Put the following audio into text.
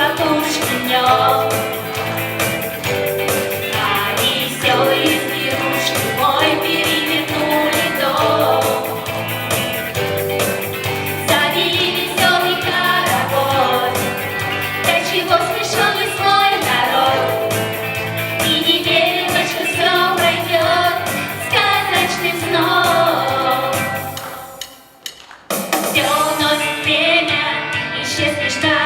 хлопушки днем. А веселые зверушки мой перевернули дом. Завели веселый хоровод, до чего смешон свой народ. И не верилось, что все пройдет сказочным сном. Все носит время, исчезнешь на